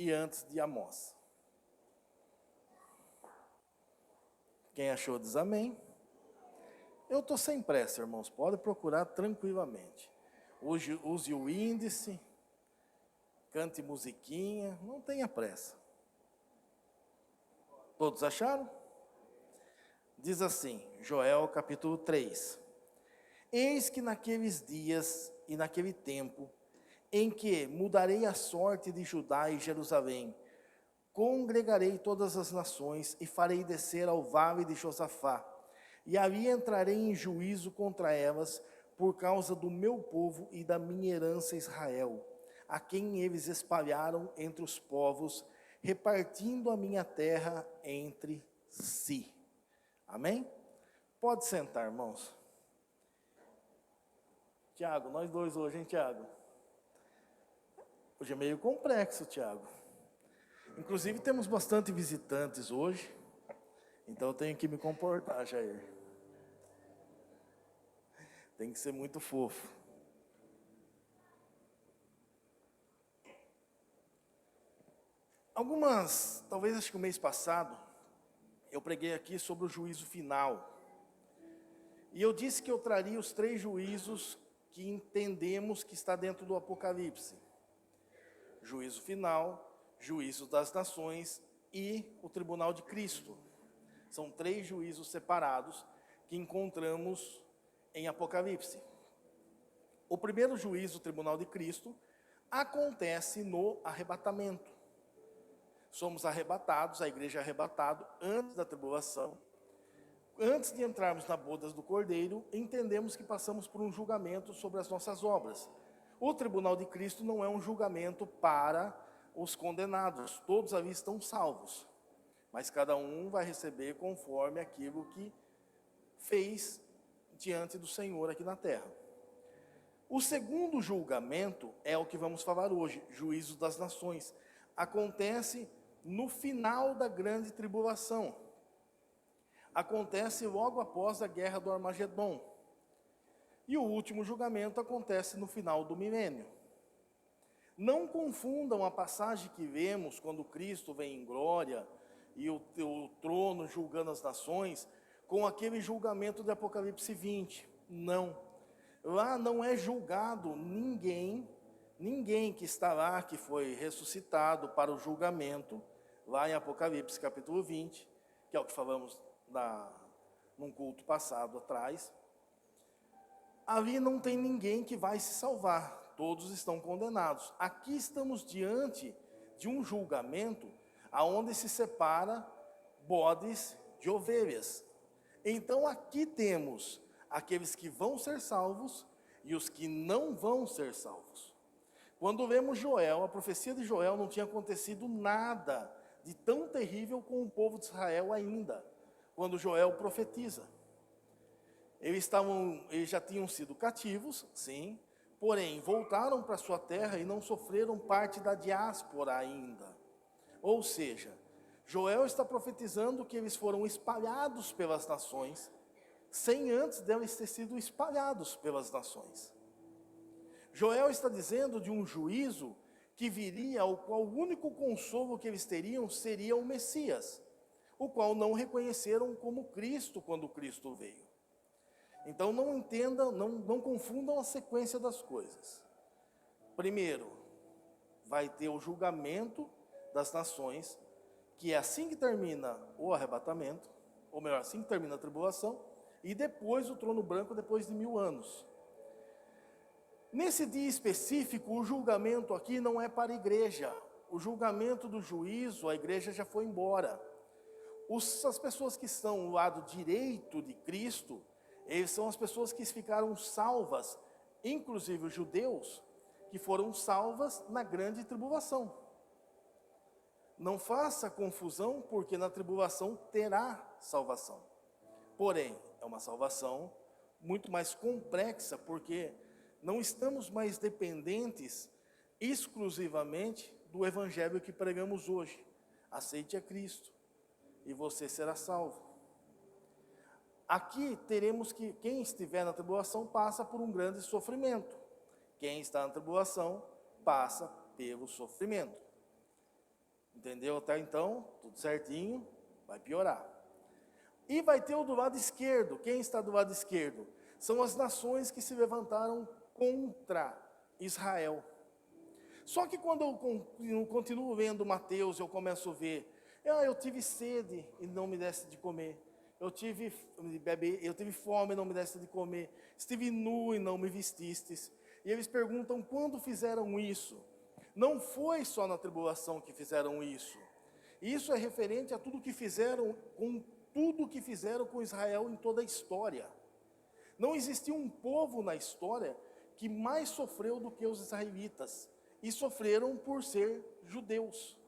e antes de Amós. Quem achou diz amém. Eu estou sem pressa, irmãos, pode procurar tranquilamente. Use o índice, cante musiquinha, não tenha pressa. Todos acharam? Diz assim, Joel capítulo 3. Eis que naqueles dias e naquele tempo, em que mudarei a sorte de Judá e Jerusalém, congregarei todas as nações e farei descer ao vale de Josafá, e ali entrarei em juízo contra elas, por causa do meu povo e da minha herança Israel, a quem eles espalharam entre os povos, repartindo a minha terra entre si. Amém? Pode sentar, irmãos. Tiago, nós dois hoje, hein, Tiago? Hoje é meio complexo, Tiago. Inclusive temos bastante visitantes hoje, então eu tenho que me comportar, Jair. Tem que ser muito fofo. Talvez acho que o mês passado, eu preguei aqui sobre o juízo final. E eu disse que eu traria os 3 juízos que entendemos que está dentro do Apocalipse. Juízo final, juízo das nações e o tribunal de Cristo. São 3 juízos separados que encontramos em Apocalipse. O primeiro juízo, o tribunal de Cristo, acontece no arrebatamento. Somos arrebatados, a igreja é arrebatada antes da tribulação. Antes de entrarmos na bodas do Cordeiro, entendemos que passamos por um julgamento sobre as nossas obras. O tribunal de Cristo não é um julgamento para os condenados, todos ali estão salvos, mas cada um vai receber conforme aquilo que fez diante do Senhor aqui na terra. O segundo julgamento é o que vamos falar hoje, juízo das nações. Acontece no final da grande tribulação. Acontece logo após a guerra do Armagedon. E o último julgamento acontece no final do milênio. Não confundam a passagem que vemos quando Cristo vem em glória e o trono julgando as nações com aquele julgamento de Apocalipse 20. Não. Lá não é julgado ninguém que está lá, que foi ressuscitado para o julgamento, lá em Apocalipse capítulo 20, que é o que falamos num culto passado atrás. Ali não tem ninguém que vai se salvar, todos estão condenados. Aqui estamos diante de um julgamento aonde se separa bodes de ovelhas. Então aqui temos aqueles que vão ser salvos e os que não vão ser salvos. Quando lemos Joel, a profecia de Joel, não tinha acontecido nada de tão terrível com o povo de Israel ainda, quando Joel profetiza. Eles já tinham sido cativos, sim, porém voltaram para sua terra e não sofreram parte da diáspora ainda. Ou seja, Joel está profetizando que eles foram espalhados pelas nações, sem antes deles ter sido espalhados pelas nações. Joel está dizendo de um juízo que viria, ao qual o único consolo que eles teriam seria o Messias, o qual não reconheceram como Cristo quando Cristo veio. Então não entendam, não confundam a sequência das coisas. Primeiro, vai ter o julgamento das nações, que é assim que termina o arrebatamento, ou melhor, assim que termina a tribulação, e depois o trono branco, depois de 1000 anos. Nesse dia específico, o julgamento aqui não é para a igreja. O julgamento do juízo, a igreja já foi embora. As pessoas que estão do lado direito de Cristo, eles são as pessoas que ficaram salvas, inclusive os judeus, que foram salvas na grande tribulação. Não faça confusão, porque na tribulação terá salvação. Porém, é uma salvação muito mais complexa, porque não estamos mais dependentes exclusivamente do evangelho que pregamos hoje. Aceite a Cristo e você será salvo. Aqui teremos que quem estiver na tribulação passa por um grande sofrimento. Quem está na tribulação passa pelo sofrimento. Entendeu? Até então, tudo certinho, vai piorar. E vai ter o do lado esquerdo. Quem está do lado esquerdo? São as nações que se levantaram contra Israel. Só que quando eu continuo lendo Mateus, eu começo a ver, eu tive sede e não me deste de comer. Eu tive fome e não me deste de comer. Estive nu e não me vestistes. E eles perguntam, quando fizeram isso? Não foi só na tribulação que fizeram isso. Isso é referente a tudo que fizeram com Israel em toda a história. Não existiu um povo na história que mais sofreu do que os israelitas. E sofreram por ser judeus.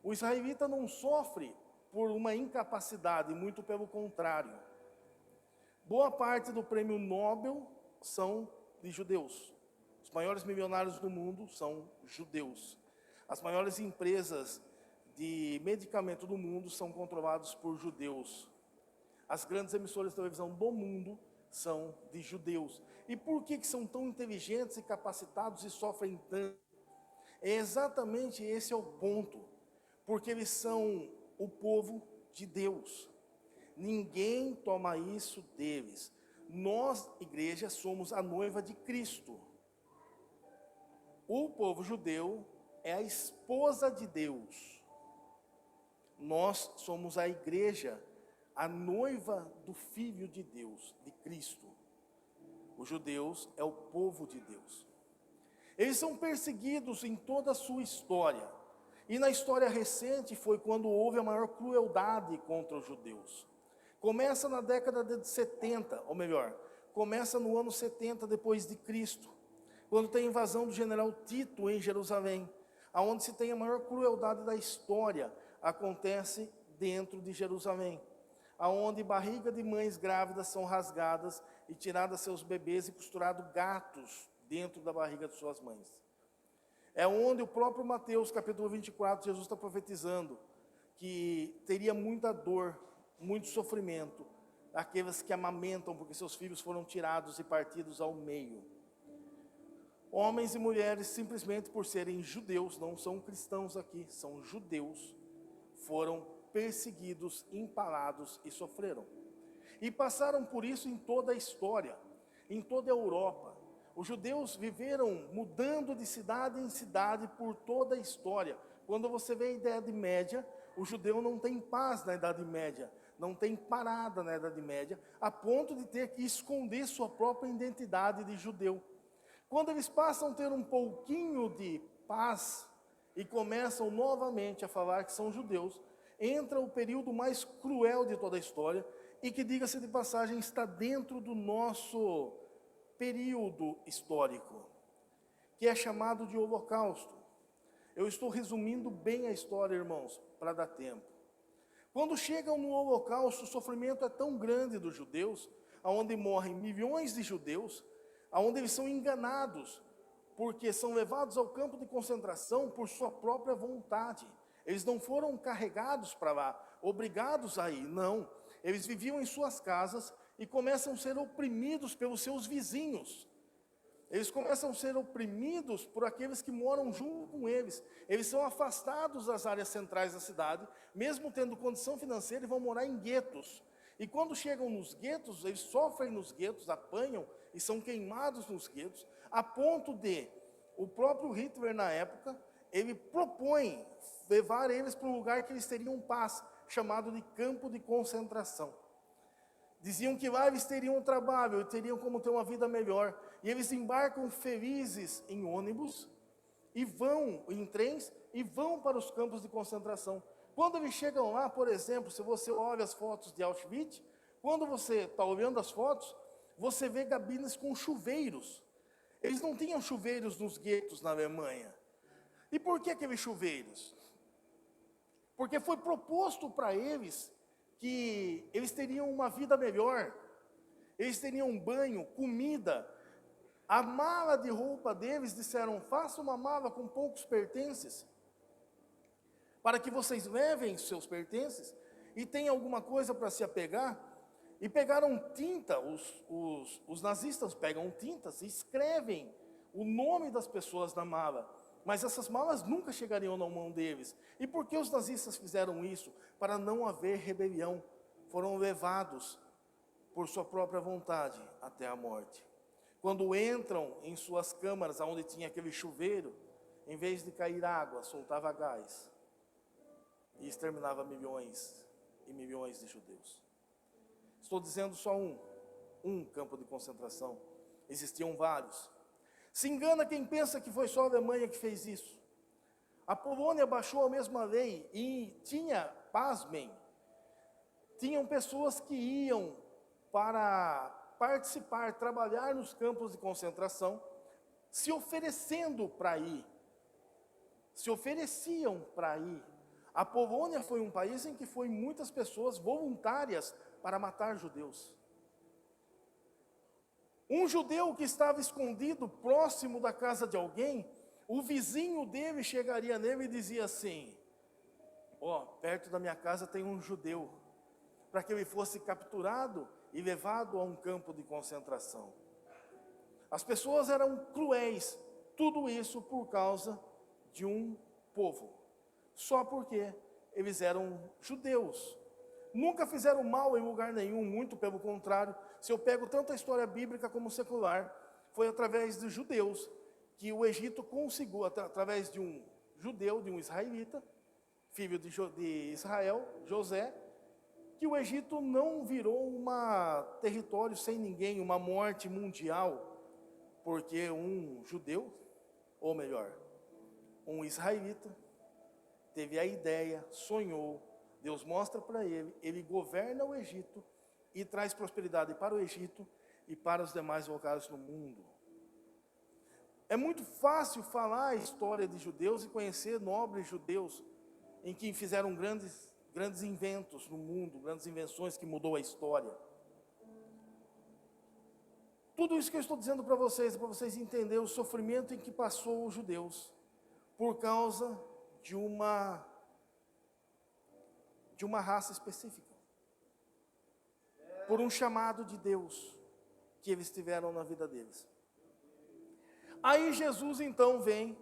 O israelita não sofre por uma incapacidade, muito pelo contrário. Boa parte do prêmio Nobel são de judeus. Os maiores milionários do mundo são judeus. As maiores empresas de medicamento do mundo são controladas por judeus. As grandes emissoras de televisão do mundo são de judeus. E por que são tão inteligentes e capacitados e sofrem tanto? É exatamente esse é o ponto. Porque eles são o povo de Deus. Ninguém toma isso deles. Nós, igreja, somos a noiva de Cristo. O povo judeu é a esposa de Deus. Nós somos a igreja, a noiva do Filho de Deus, de Cristo. Os judeus é o povo de Deus. Eles são perseguidos em toda a sua história. E na história recente foi quando houve a maior crueldade contra os judeus. Começa na década de 70, ou melhor, começa no ano 70 depois de Cristo, quando tem a invasão do general Tito em Jerusalém, aonde se tem a maior crueldade da história, acontece dentro de Jerusalém, aonde barriga de mães grávidas são rasgadas e tiradas seus bebês e costurados gatos dentro da barriga de suas mães. É onde o próprio Mateus, capítulo 24, Jesus está profetizando que teria muita dor, muito sofrimento, aqueles que amamentam porque seus filhos foram tirados e partidos ao meio. Homens e mulheres, simplesmente por serem judeus, não são cristãos aqui, são judeus, foram perseguidos, empalados e sofreram. E passaram por isso em toda a história, em toda a Europa. Os judeus viveram mudando de cidade em cidade por toda a história. Quando você vê a Idade Média, o judeu não tem paz na Idade Média, não tem parada na Idade Média, a ponto de ter que esconder sua própria identidade de judeu. Quando eles passam a ter um pouquinho de paz e começam novamente a falar que são judeus, entra o período mais cruel de toda a história e que, diga-se de passagem, está dentro do nosso período histórico, que é chamado de Holocausto. Eu estou resumindo bem a história, irmãos, para dar tempo. Quando chegam no Holocausto, o sofrimento é tão grande dos judeus, onde morrem milhões de judeus, onde eles são enganados, porque são levados ao campo de concentração por sua própria vontade. Eles não foram carregados para lá, obrigados a ir, não. Eles viviam em suas casas e começam a ser oprimidos pelos seus vizinhos. Eles começam a ser oprimidos por aqueles que moram junto com eles. Eles são afastados das áreas centrais da cidade, mesmo tendo condição financeira, e vão morar em guetos. E quando chegam nos guetos, eles sofrem nos guetos, apanham e são queimados nos guetos, a ponto de o próprio Hitler, na época, ele propõe levar eles para um lugar que eles teriam paz, chamado de campo de concentração. Diziam que lá eles teriam um trabalho, teriam como ter uma vida melhor. E eles embarcam felizes em ônibus, e vão em trens, e vão para os campos de concentração. Quando eles chegam lá, por exemplo, se você olha as fotos de Auschwitz, quando você está olhando as fotos, você vê cabines com chuveiros. Eles não tinham chuveiros nos guetos na Alemanha. E por que aqueles chuveiros? Porque foi proposto para eles que eles teriam uma vida melhor, eles teriam banho, comida. A mala de roupa deles, disseram, faça uma mala com poucos pertences, para que vocês levem seus pertences e tenham alguma coisa para se apegar. E pegaram tinta, os nazistas pegam tintas e escrevem o nome das pessoas na mala. Mas essas malas nunca chegariam na mão deles. E por que os nazistas fizeram isso? Para não haver rebelião. Foram levados por sua própria vontade até a morte. Quando entram em suas câmaras, onde tinha aquele chuveiro, em vez de cair água, soltava gás. E exterminava milhões e milhões de judeus. Estou dizendo só um campo de concentração. Existiam vários. Se engana quem pensa que foi só a Alemanha que fez isso. A Polônia baixou a mesma lei e tinha, pasmem, tinham pessoas que iam para participar, trabalhar nos campos de concentração, se oferecendo para ir. Se ofereciam para ir. A Polônia foi um país em que foi muitas pessoas voluntárias para matar judeus. Um judeu que estava escondido próximo da casa de alguém, o vizinho dele chegaria nele e dizia assim: perto da minha casa tem um judeu, para que ele fosse capturado e levado a um campo de concentração. As pessoas eram cruéis, tudo isso por causa de um povo, só porque eles eram judeus. Nunca fizeram mal em lugar nenhum, muito pelo contrário. Se eu pego tanto a história bíblica como secular, foi através de judeus que o Egito conseguiu, através de um judeu, de um israelita, filho de Israel, José, que o Egito não virou um território sem ninguém, uma morte mundial, porque um judeu, ou melhor, um israelita, teve a ideia, sonhou, Deus mostra para ele, ele governa o Egito e traz prosperidade para o Egito e para os demais lugares do mundo. É muito fácil falar a história de judeus e conhecer nobres judeus em que fizeram grandes inventos no mundo, grandes invenções que mudou a história. Tudo isso que eu estou dizendo para vocês, é para vocês entenderem o sofrimento em que passou os judeus, por causa de uma raça específica, por um chamado de Deus que eles tiveram na vida deles. Aí Jesus então vem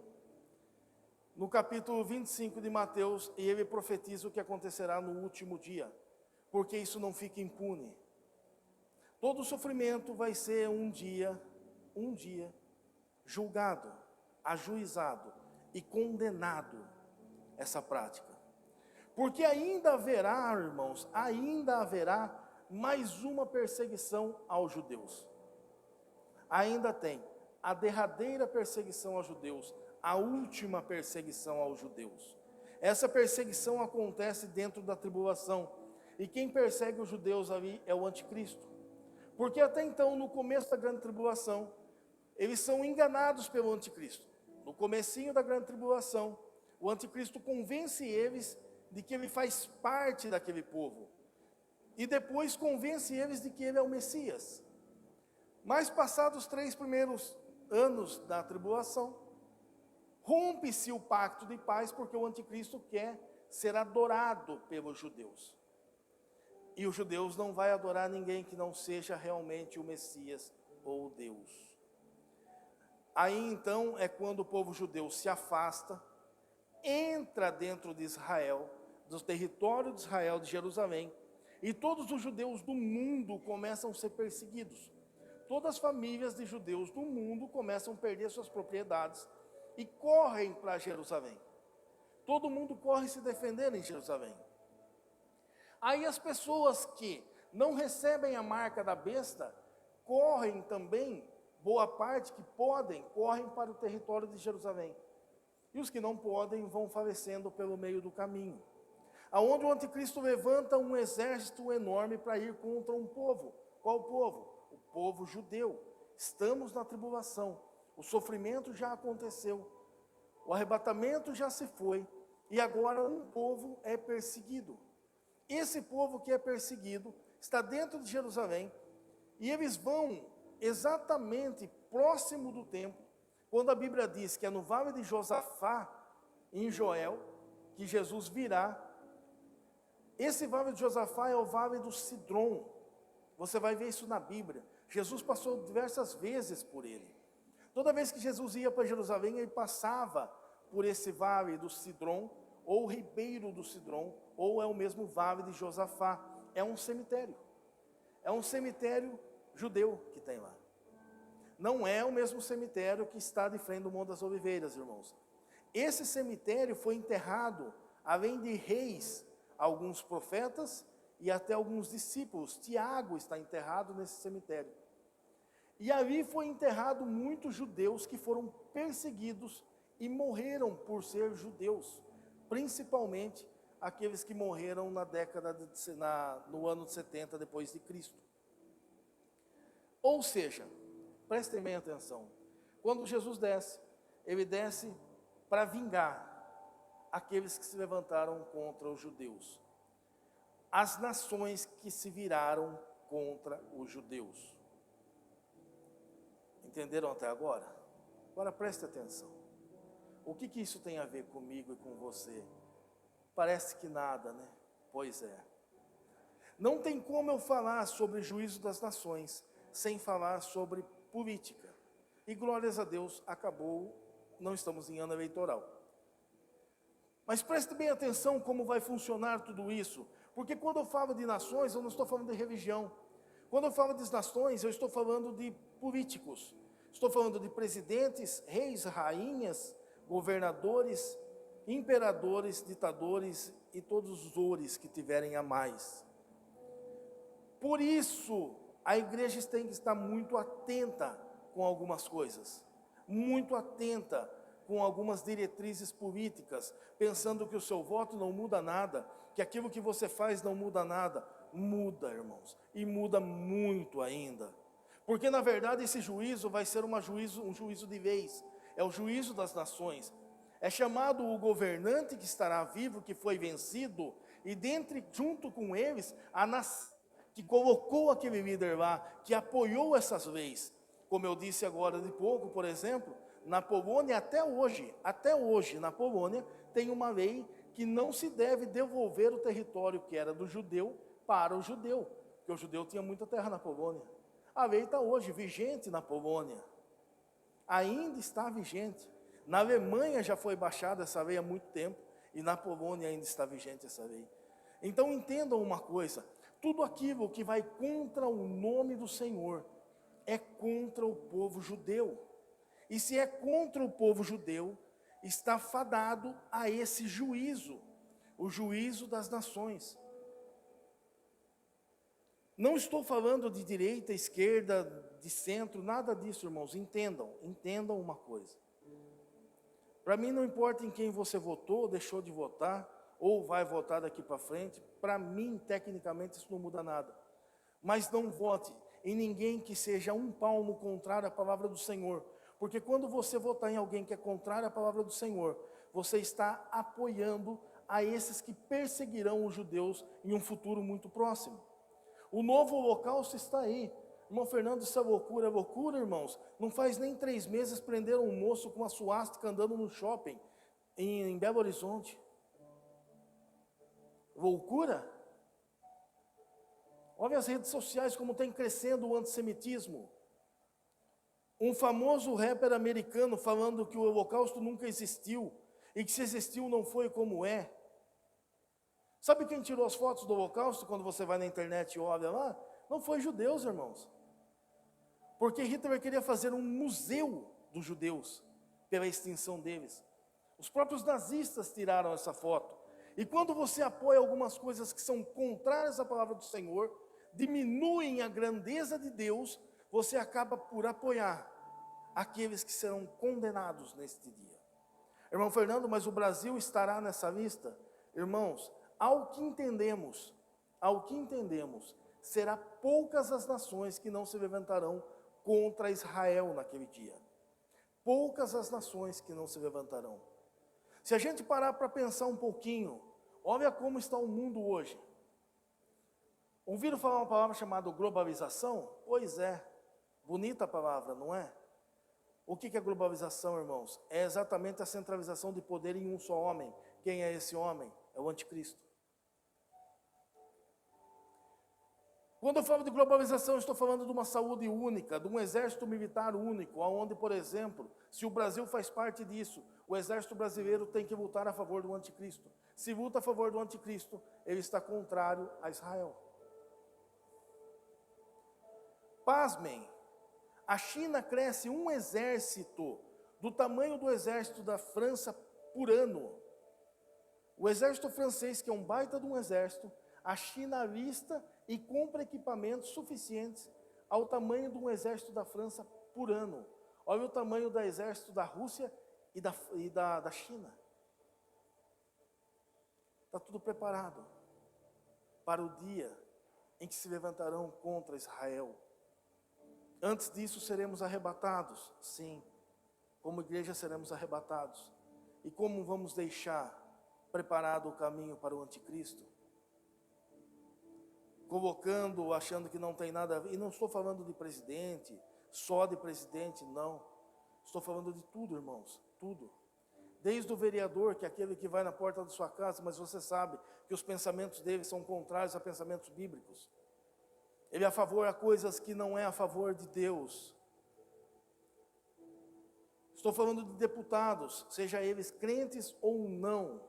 no capítulo 25 de Mateus e ele profetiza o que acontecerá no último dia, porque isso não fica impune. Todo sofrimento vai ser um dia julgado, ajuizado e condenado essa prática. Porque ainda haverá, irmãos, ainda haverá mais uma perseguição aos judeus. Ainda tem a derradeira perseguição aos judeus, a última perseguição aos judeus. Essa perseguição acontece dentro da tribulação. E quem persegue os judeus ali é o anticristo. Porque até então, no começo da grande tribulação, eles são enganados pelo anticristo. No comecinho da grande tribulação, o anticristo convence eles de que ele faz parte daquele povo. E depois convence eles de que ele é o Messias. Mas passados os 3 primeiros anos da tribulação, rompe-se o pacto de paz, porque o anticristo quer ser adorado pelos judeus. E os judeus não vão adorar ninguém que não seja realmente o Messias ou Deus. Aí então é quando o povo judeu se afasta, entra dentro de Israel, do território de Israel, de Jerusalém, e todos os judeus do mundo começam a ser perseguidos. Todas as famílias de judeus do mundo começam a perder suas propriedades e correm para Jerusalém. Todo mundo corre se defender em Jerusalém. Aí as pessoas que não recebem a marca da besta, correm também, boa parte que podem, correm para o território de Jerusalém. E os que não podem vão falecendo pelo meio do caminho. Aonde o anticristo levanta um exército enorme para ir contra um povo. Qual povo? O povo judeu. Estamos na tribulação. O sofrimento já aconteceu. O arrebatamento já se foi. E agora um povo é perseguido. Esse povo que é perseguido está dentro de Jerusalém. E eles vão exatamente próximo do templo, quando a Bíblia diz que é no vale de Josafá, em Joel, que Jesus virá. Esse vale de Josafá é o vale do Cidrom. Você vai ver isso na Bíblia. Jesus passou diversas vezes por ele. Toda vez que Jesus ia para Jerusalém, ele passava por esse vale do Cidrom, ou ribeiro do Cidrom, ou é o mesmo vale de Josafá. É um cemitério. É um cemitério judeu que tem lá. Não é o mesmo cemitério que está de frente do Monte das Oliveiras, irmãos. Esse cemitério foi enterrado, além de reis, alguns profetas e até alguns discípulos. Tiago está enterrado nesse cemitério. E ali foi enterrado muitos judeus que foram perseguidos e morreram por ser judeus, principalmente aqueles que morreram no ano de 70 depois de Cristo. Ou seja, prestem bem atenção, quando Jesus desce, ele desce para vingar aqueles que se levantaram contra os judeus, as nações que se viraram contra os judeus. Entenderam até agora? Agora preste atenção. O que isso tem a ver comigo e com você? Parece que nada, né? Pois é. Não tem como eu falar sobre o juízo das nações sem falar sobre política. E glórias a Deus, acabou, não estamos em ano eleitoral. Mas preste bem atenção como vai funcionar tudo isso. Porque quando eu falo de nações, eu não estou falando de religião. Quando eu falo de nações, eu estou falando de políticos. Estou falando de presidentes, reis, rainhas, governadores, imperadores, ditadores e todos os ores que tiverem a mais. Por isso, a igreja tem que estar muito atenta com algumas coisas, muito atenta com algumas diretrizes políticas, pensando que o seu voto não muda nada, que aquilo que você faz não muda nada. Muda, irmãos, e muda muito ainda. Porque, na verdade, esse juízo vai ser um juízo de vez. É o juízo das nações. É chamado o governante que estará vivo, que foi vencido, e junto com eles, a nação que colocou aquele líder lá, que apoiou essas leis. Como eu disse agora de pouco, por exemplo, na Polônia, até hoje, na Polônia, tem uma lei que não se deve devolver o território que era do judeu para o judeu, porque o judeu tinha muita terra na Polônia. A lei está hoje vigente na Polônia, ainda está vigente. Na Alemanha já foi baixada essa lei há muito tempo, e na Polônia ainda está vigente essa lei. Então entendam uma coisa, tudo aquilo que vai contra o nome do Senhor, é contra o povo judeu. E se é contra o povo judeu, está fadado a esse juízo, o juízo das nações. Não estou falando de direita, esquerda, de centro, nada disso, irmãos. Entendam uma coisa. Para mim não importa em quem você votou, deixou de votar, ou vai votar daqui para frente. Para mim, tecnicamente, isso não muda nada. Mas não vote em ninguém que seja um palmo contrário à palavra do Senhor. Porque quando você votar em alguém que é contrário à palavra do Senhor, você está apoiando a esses que perseguirão os judeus em um futuro muito próximo. O novo holocausto está aí. Irmão Fernando, isso é loucura, irmãos. Não faz nem 3 meses prenderam um moço com uma suástica andando no shopping em Belo Horizonte. Loucura? Olha as redes sociais como tem crescendo o antissemitismo. Um famoso rapper americano falando que o holocausto nunca existiu e que se existiu não foi como é. Sabe quem tirou as fotos do holocausto quando você vai na internet e olha lá? Não foi judeus, irmãos. Porque Hitler queria fazer um museu dos judeus pela extinção deles. Os próprios nazistas tiraram essa foto. E quando você apoia algumas coisas que são contrárias à palavra do Senhor, diminuem a grandeza de Deus, você acaba por apoiar aqueles que serão condenados neste dia. Irmão Fernando, mas o Brasil estará nessa lista? Irmãos, ao que entendemos, será poucas as nações que não se levantarão contra Israel naquele dia. Poucas as nações que não se levantarão. Se a gente parar para pensar um pouquinho, olha como está o mundo hoje. Ouviram falar uma palavra chamada globalização? Pois é, bonita a palavra, não é? O que é globalização, irmãos? É exatamente a centralização de poder em um só homem. Quem é esse homem? É o anticristo. Quando eu falo de globalização, eu estou falando de uma saúde única, de um exército militar único, onde, por exemplo, se o Brasil faz parte disso, o exército brasileiro tem que lutar a favor do anticristo. Se luta a favor do anticristo, ele está contrário a Israel. Pasmem, a China cresce um exército do tamanho do exército da França por ano. O exército francês, que é um baita de um exército, a China alista e compra equipamentos suficientes ao tamanho de um exército da França por ano. Olha o tamanho do exército da Rússia e da China. Está tudo preparado para o dia em que se levantarão contra Israel. Antes disso seremos arrebatados, sim. Como igreja seremos arrebatados. E como vamos deixar preparado o caminho para o anticristo? Colocando, achando que não tem nada a ver. E não estou falando de presidente, só de presidente, não. Estou falando de tudo, irmãos, tudo. Desde o vereador, que é aquele que vai na porta da sua casa, mas você sabe que os pensamentos dele são contrários a pensamentos bíblicos. Ele é a favor a coisas que não é a favor de Deus. Estou falando de deputados, seja eles crentes ou não.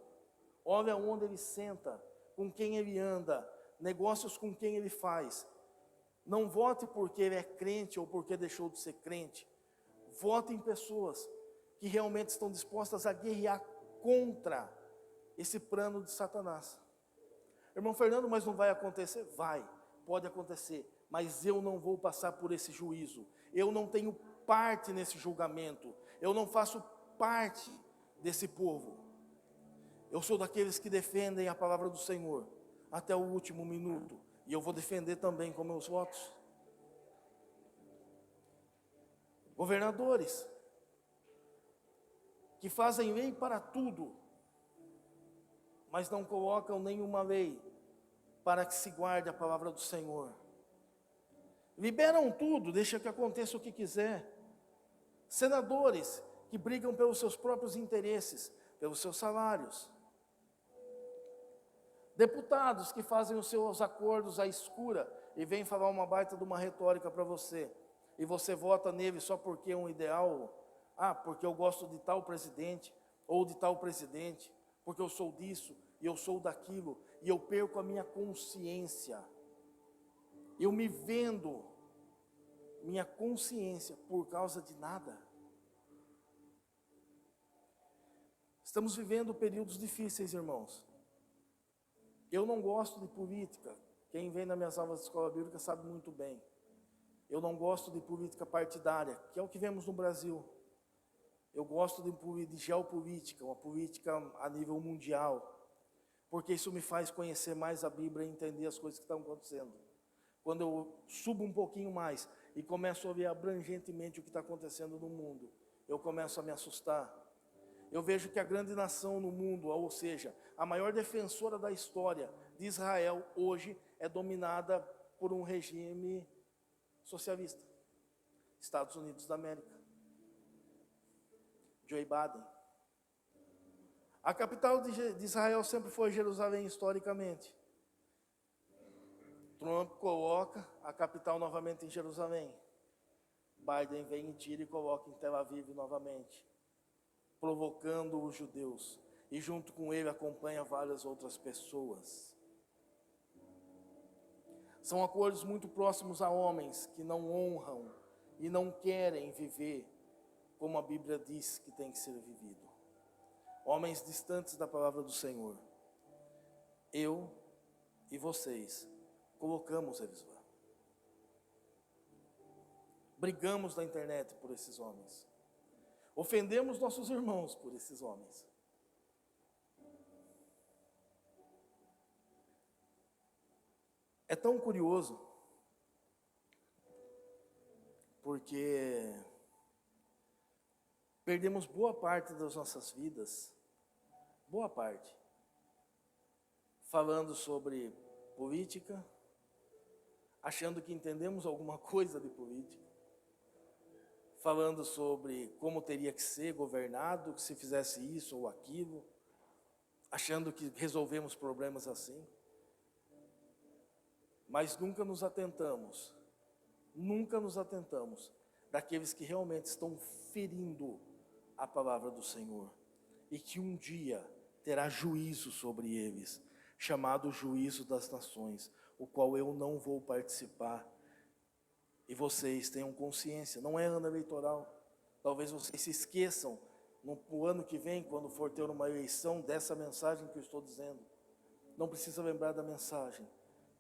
Olha onde ele senta, com quem ele anda, negócios com quem ele faz. Não vote porque ele é crente ou porque deixou de ser crente. Vote em pessoas que realmente estão dispostas a guerrear contra esse plano de Satanás. Irmão Fernando, mas não vai acontecer? Vai, pode acontecer, mas eu não vou passar por esse juízo. Eu não tenho parte nesse julgamento. Eu não faço parte desse povo. Eu sou daqueles que defendem a palavra do Senhor até o último minuto. E eu vou defender também com meus votos. Governadores que fazem lei para tudo, mas não colocam nenhuma lei para que se guarde a palavra do Senhor. Liberam tudo, deixa que aconteça o que quiser. Senadores que brigam pelos seus próprios interesses, pelos seus salários. Deputados que fazem os seus acordos à escura e vêm falar uma baita de uma retórica para você. E você vota nele só porque é um ideal. Porque eu gosto de tal presidente ou de tal presidente, porque eu sou disso e eu sou daquilo, e eu perco a minha consciência. Eu me vendo minha consciência por causa de nada. Estamos vivendo períodos difíceis, irmãos. Eu não gosto de política. Quem vem nas minhas aulas de escola bíblica sabe muito bem. Eu não gosto de política partidária, que é o que vemos no Brasil. Eu gosto de geopolítica, uma política a nível mundial, porque isso me faz conhecer mais a Bíblia e entender as coisas que estão acontecendo. Quando eu subo um pouquinho mais e começo a ver abrangentemente o que está acontecendo no mundo, eu começo a me assustar. Eu vejo que a grande nação no mundo, ou seja, a maior defensora da história de Israel, hoje é dominada por um regime socialista. Estados Unidos da América. Joe Biden. A capital de Israel sempre foi Jerusalém historicamente. Trump coloca a capital novamente em Jerusalém. Biden vem e tira e coloca em Tel Aviv novamente, provocando os judeus. E junto com ele acompanha várias outras pessoas. São acordos muito próximos a homens que não honram e não querem viver como a Bíblia diz que tem que ser vivido. Homens distantes da palavra do Senhor. Eu e vocês colocamos eles lá. Brigamos na internet por esses homens. Ofendemos nossos irmãos por esses homens. É tão curioso, porque perdemos boa parte das nossas vidas, boa parte, falando sobre política, achando que entendemos alguma coisa de política, falando sobre como teria que ser governado, que se fizesse isso ou aquilo, achando que resolvemos problemas assim. Mas nunca nos atentamos daqueles que realmente estão ferindo a palavra do Senhor, e que um dia terá juízo sobre eles, chamado juízo das nações, o qual eu não vou participar. E vocês tenham consciência, não é ano eleitoral. Talvez vocês se esqueçam no ano que vem, quando for ter uma eleição, dessa mensagem que eu estou dizendo. Não precisa lembrar da mensagem,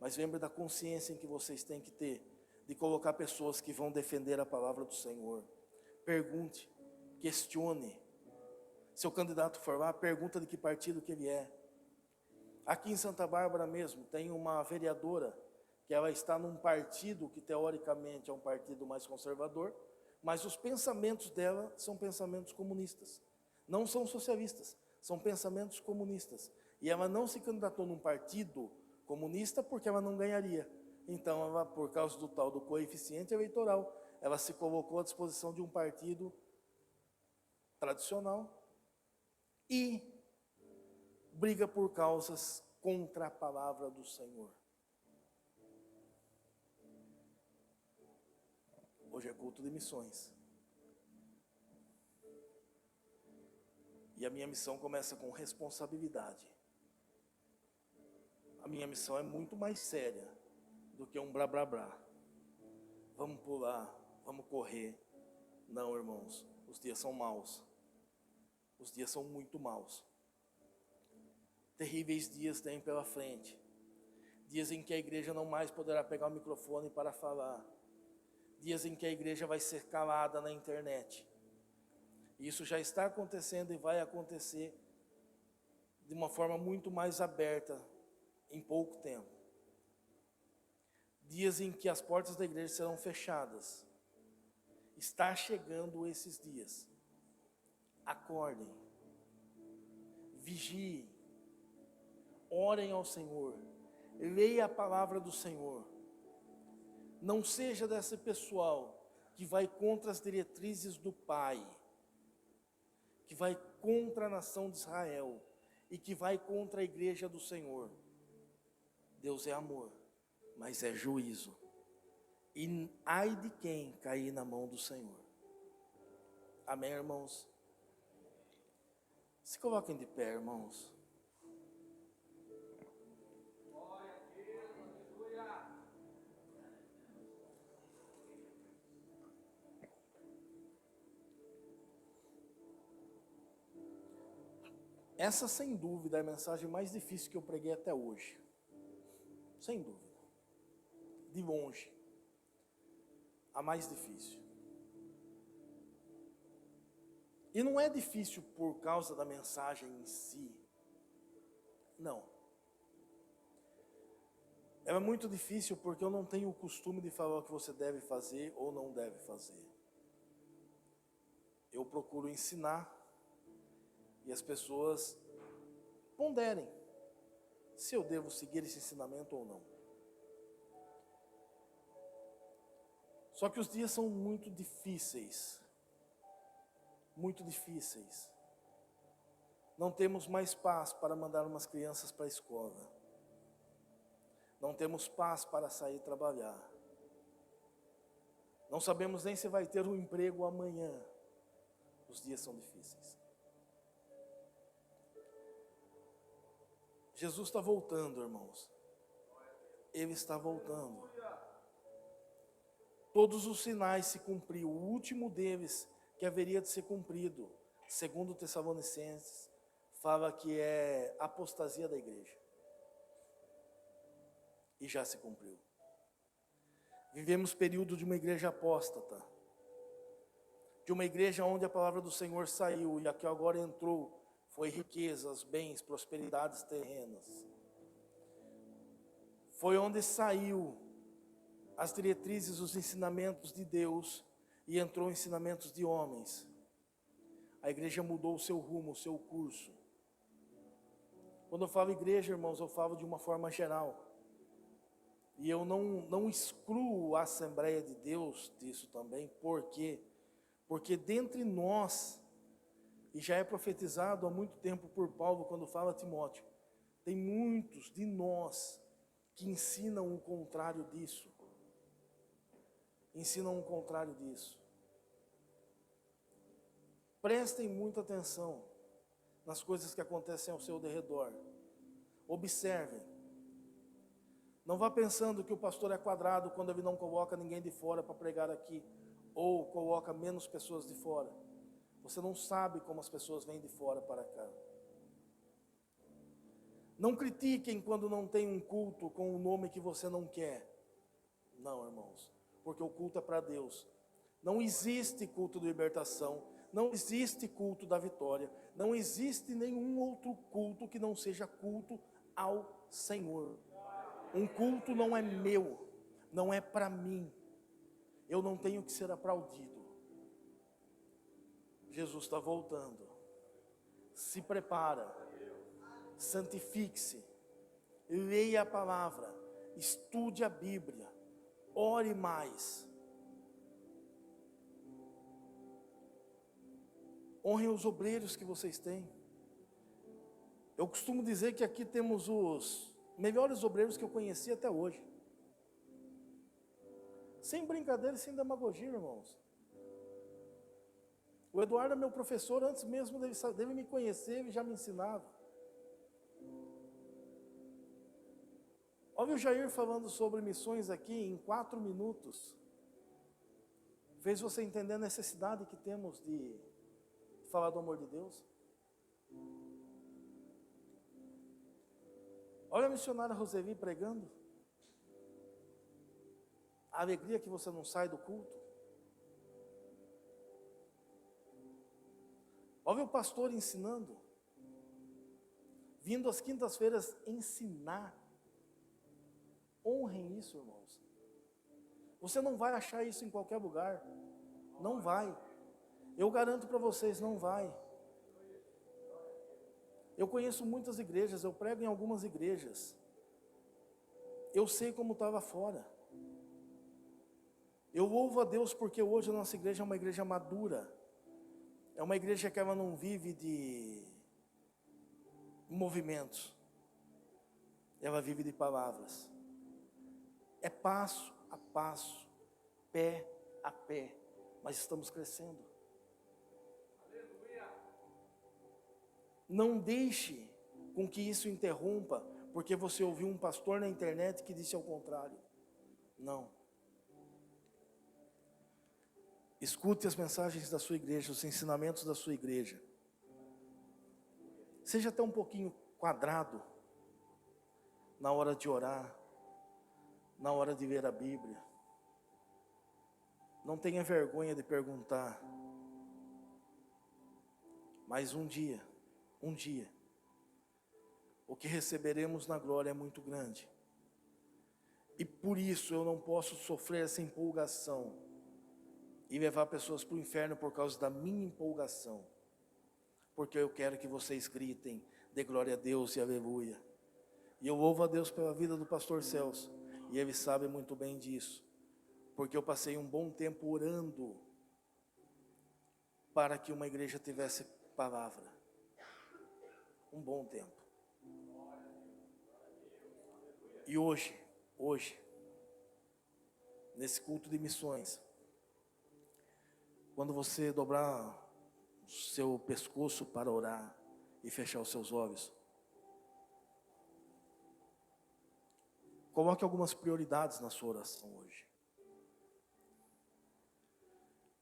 mas lembre da consciência em que vocês têm que ter, de colocar pessoas que vão defender a palavra do Senhor. Pergunte, questione. Se o candidato for lá, pergunta de que partido que ele é. Aqui em Santa Bárbara mesmo, tem uma vereadora, que ela está num partido que teoricamente é um partido mais conservador, mas os pensamentos dela são pensamentos comunistas. Não são socialistas, são pensamentos comunistas. E ela não se candidatou num partido comunista porque ela não ganharia. Então, ela, por causa do tal do coeficiente eleitoral, ela se colocou à disposição de um partido tradicional e briga por causas contra a palavra do Senhor. Hoje é culto de missões. E a minha missão começa com responsabilidade. A minha missão é muito mais séria do que um blá blá blá. Vamos pular, vamos correr. Não, irmãos, os dias são maus. Os dias são muito maus. Terríveis dias tem pela frente. Dias em que a igreja não mais poderá pegar o microfone para falar. Dias em que a igreja vai ser calada na internet. Isso já está acontecendo e vai acontecer de uma forma muito mais aberta em pouco tempo. Dias em que as portas da igreja serão fechadas. Está chegando esses dias. Acordem. Vigiem. Orem ao Senhor. Leia a palavra do Senhor. Não seja desse pessoal que vai contra as diretrizes do Pai, que vai contra a nação de Israel e que vai contra a igreja do Senhor. Deus é amor, mas é juízo. E ai de quem cair na mão do Senhor. Amém, irmãos? Se coloquem de pé, irmãos. Essa, sem dúvida, é a mensagem mais difícil que eu preguei até hoje. Sem dúvida. De longe. A mais difícil. E não é difícil por causa da mensagem em si. Não. É muito difícil porque eu não tenho o costume de falar o que você deve fazer ou não deve fazer. Eu procuro ensinar e as pessoas ponderem se eu devo seguir esse ensinamento ou não. Só que os dias são muito difíceis. Muito difíceis. Não temos mais paz para mandar umas crianças para a escola. Não temos paz para sair trabalhar. Não sabemos nem se vai ter um emprego amanhã. Os dias são difíceis. Jesus está voltando, irmãos. Ele está voltando. Todos os sinais se cumpriram. O último deles que haveria de ser cumprido, segundo Tessalonicenses, fala que é a apostasia da igreja. E já se cumpriu. Vivemos período de uma igreja apóstata. De uma igreja onde a palavra do Senhor saiu e a que agora entrou foi riquezas, bens, prosperidades terrenas. Foi onde saiu as diretrizes, os ensinamentos de Deus e entrou ensinamentos de homens. A igreja mudou o seu rumo, o seu curso. Quando eu falo igreja, irmãos, eu falo de uma forma geral. E eu não excluo a Assembleia de Deus disso também. Por quê? Porque dentre nós, e já é profetizado há muito tempo por Paulo, quando fala a Timóteo, tem muitos de nós que ensinam o contrário disso. Ensinam o contrário disso. Prestem muita atenção nas coisas que acontecem ao seu derredor. Observem. Não vá pensando que o pastor é quadrado quando ele não coloca ninguém de fora para pregar aqui, ou coloca menos pessoas de fora. Você não sabe como as pessoas vêm de fora para cá. Não critiquem quando não tem um culto com o nome que você não quer. Não, irmãos, porque o culto é para Deus. Não existe culto de libertação, não existe culto da vitória, não existe nenhum outro culto que não seja culto ao Senhor. Um culto não é meu, não é para mim. Eu não tenho que ser aplaudido. Jesus está voltando. Se prepara, santifique-se, leia a palavra, estude a Bíblia, ore mais. Honrem os obreiros que vocês têm. Eu costumo dizer que aqui temos os melhores obreiros que eu conheci até hoje. Sem brincadeira e sem demagogia, irmãos. O Eduardo é meu professor, antes mesmo dele me conhecer, ele já me ensinava. Olha o Jair falando sobre missões aqui em 4 minutos. Fez você entender a necessidade que temos de falar do amor de Deus. Olha a missionária Roseli pregando. A alegria que você não sai do culto. Olha o pastor ensinando. Vindo às quintas-feiras ensinar. Honrem isso, irmãos. Você não vai achar isso em qualquer lugar. Não vai. Eu garanto para vocês, não vai. Eu conheço muitas igrejas, eu prego em algumas igrejas. Eu sei como estava fora. Eu louvo a Deus porque hoje a nossa igreja é uma igreja madura. É uma igreja que ela não vive de movimentos. Ela vive de palavras. É passo a passo, pé a pé, mas estamos crescendo. Não deixe com que isso interrompa, porque você ouviu um pastor na internet que disse ao contrário. Não. Escute as mensagens da sua igreja, os ensinamentos da sua igreja. Seja até um pouquinho quadrado na hora de orar, na hora de ler a Bíblia. Não tenha vergonha de perguntar. Mas um dia, o que receberemos na glória é muito grande. E por isso eu não posso sofrer essa empolgação e levar pessoas para o inferno por causa da minha empolgação. Porque eu quero que vocês gritem, dê glória a Deus e aleluia. E eu louvo a Deus pela vida do pastor Celso. E ele sabe muito bem disso. Porque eu passei um bom tempo orando para que uma igreja tivesse palavra. Um bom tempo. E hoje, nesse culto de missões, quando você dobrar o seu pescoço para orar e fechar os seus olhos, coloque algumas prioridades na sua oração hoje.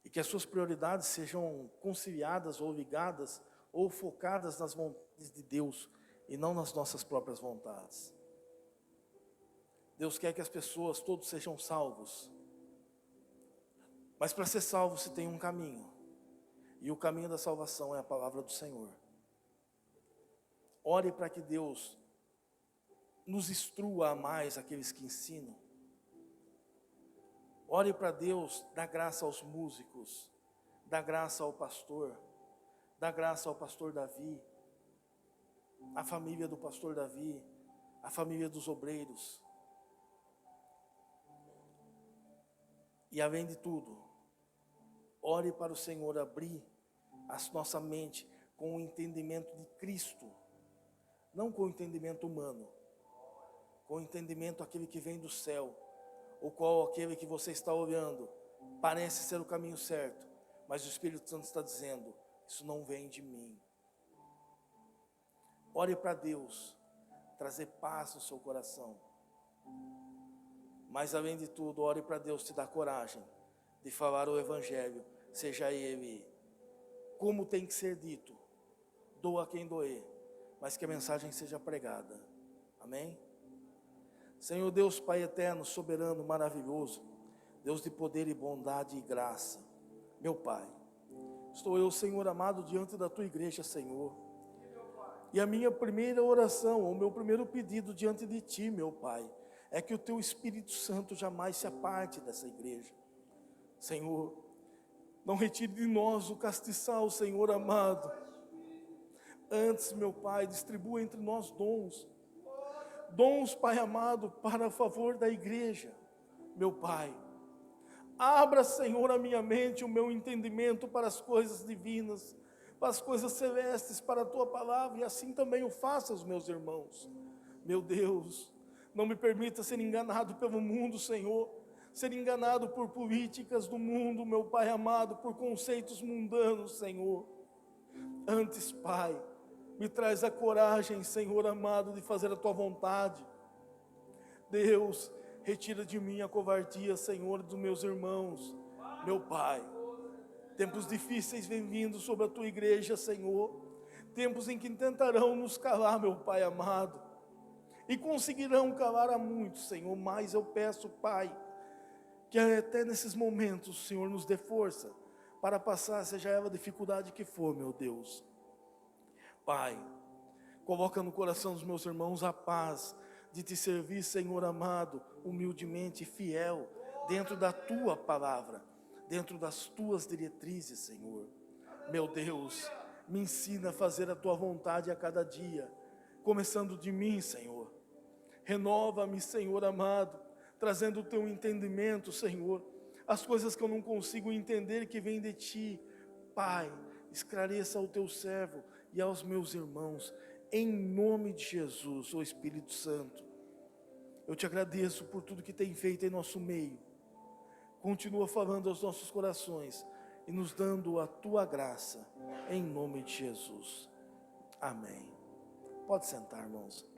E que as suas prioridades sejam conciliadas ou ligadas ou focadas nas vontades de Deus e não nas nossas próprias vontades. Deus quer que as pessoas todos sejam salvos. Mas para ser salvo se tem um caminho. E o caminho da salvação é a palavra do Senhor. Ore para que Deus nos instrua a mais aqueles que ensinam. Ore para Deus dar graça aos músicos, dar graça ao pastor, dar graça ao pastor Davi, a família do pastor Davi, a família dos obreiros. E além de tudo, ore para o Senhor abrir a nossa mente com o entendimento de Cristo, não com o entendimento humano. com entendimento aquele que vem do céu, o qual aquele que você está olhando parece ser o caminho certo, mas o Espírito Santo está dizendo: isso não vem de mim. Ore para Deus trazer paz no seu coração, mas além de tudo, ore para Deus te dar coragem de falar o Evangelho, seja ele como tem que ser dito, doa quem doer, mas que a mensagem seja pregada. Amém? Senhor Deus, Pai eterno, soberano, maravilhoso, Deus de poder e bondade e graça, meu Pai, estou eu, Senhor amado, diante da Tua igreja, Senhor, e a minha primeira oração, o meu primeiro pedido diante de Ti, meu Pai, é que o Teu Espírito Santo jamais se aparte dessa igreja. Senhor, não retire de nós o castiçal, Senhor amado. Antes, meu Pai, distribua entre nós dons, Pai amado, para favor da igreja, meu Pai. Abra, Senhor, a minha mente, o meu entendimento para as coisas divinas, para as coisas celestes, para a Tua palavra, e assim também o faça aos meus irmãos. Meu Deus, não me permita ser enganado pelo mundo, Senhor, ser enganado por políticas do mundo, meu Pai amado, por conceitos mundanos, Senhor. Antes, Pai, me traz a coragem, Senhor amado, de fazer a Tua vontade. Deus, retira de mim a covardia, Senhor, dos meus irmãos, meu Pai. Tempos difíceis vêm vindo sobre a Tua igreja, Senhor. Tempos em que tentarão nos calar, meu Pai amado, e conseguirão calar a muitos, Senhor. Mas eu peço, Pai, que até nesses momentos o Senhor nos dê força para passar, seja ela a dificuldade que for, meu Deus. Pai, coloca no coração dos meus irmãos a paz de Te servir, Senhor amado, humildemente e fiel, dentro da Tua palavra, dentro das Tuas diretrizes, Senhor. Meu Deus, me ensina a fazer a Tua vontade a cada dia, começando de mim, Senhor. Renova-me, Senhor amado, trazendo o Teu entendimento, Senhor, as coisas que eu não consigo entender que vêm de Ti. Pai, esclareça ao Teu servo e aos meus irmãos, em nome de Jesus, ó Espírito Santo. Eu Te agradeço por tudo que tem feito em nosso meio. Continua falando aos nossos corações e nos dando a Tua graça, em nome de Jesus. Amém. Pode sentar, irmãos.